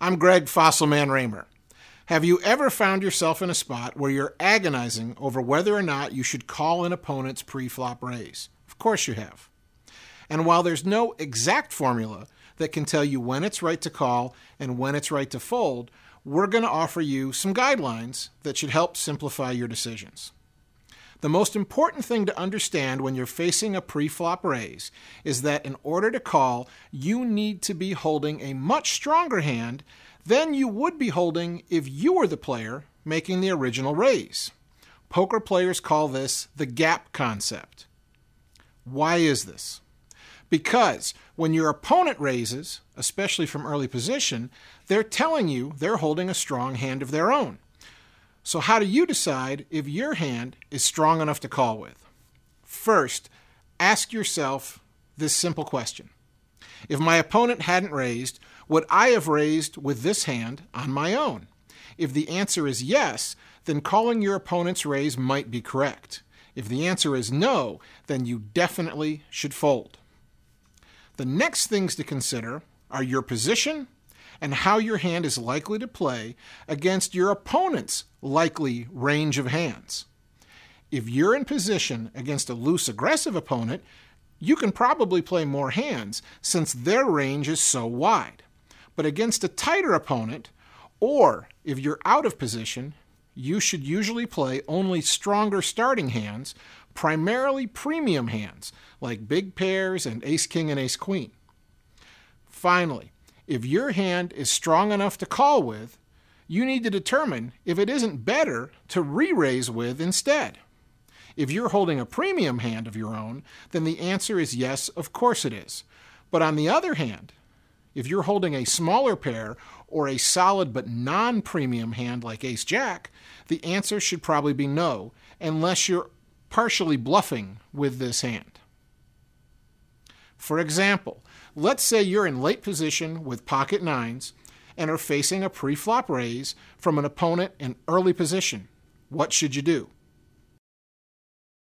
I'm Greg Fossilman Raymer. Have you ever found yourself in a spot where you're agonizing over whether or not you should call an opponent's pre-flop raise? Of course you have. And while there's no exact formula that can tell you when it's right to call and when it's right to fold, we're going to offer you some guidelines that should help simplify your decisions. The most important thing to understand when you're facing a pre-flop raise is that in order to call, you need to be holding a much stronger hand than you would be holding if you were the player making the original raise. Poker players call this the gap concept. Why is this? Because when your opponent raises, especially from early position, they're telling you they're holding a strong hand of their own. So how do you decide if your hand is strong enough to call with? First, ask yourself this simple question. If my opponent hadn't raised, would I have raised with this hand on my own? If the answer is yes, then calling your opponent's raise might be correct. If the answer is no, then you definitely should fold. The next things to consider are your position and how your hand is likely to play against your opponent's likely range of hands. If you're in position against a loose aggressive opponent, you can probably play more hands since their range is so wide. But against a tighter opponent, or if you're out of position, you should usually play only stronger starting hands, primarily premium hands, like big pairs and ace-king and ace-queen. Finally, if your hand is strong enough to call with, you need to determine if it isn't better to re-raise with instead. If you're holding a premium hand of your own, then the answer is yes, of course it is. But on the other hand, if you're holding a smaller pair or a solid but non-premium hand like ace-jack, the answer should probably be no, unless you're partially bluffing with this hand. For example, let's say you're in late position with pocket nines and are facing a pre-flop raise from an opponent in early position. What should you do?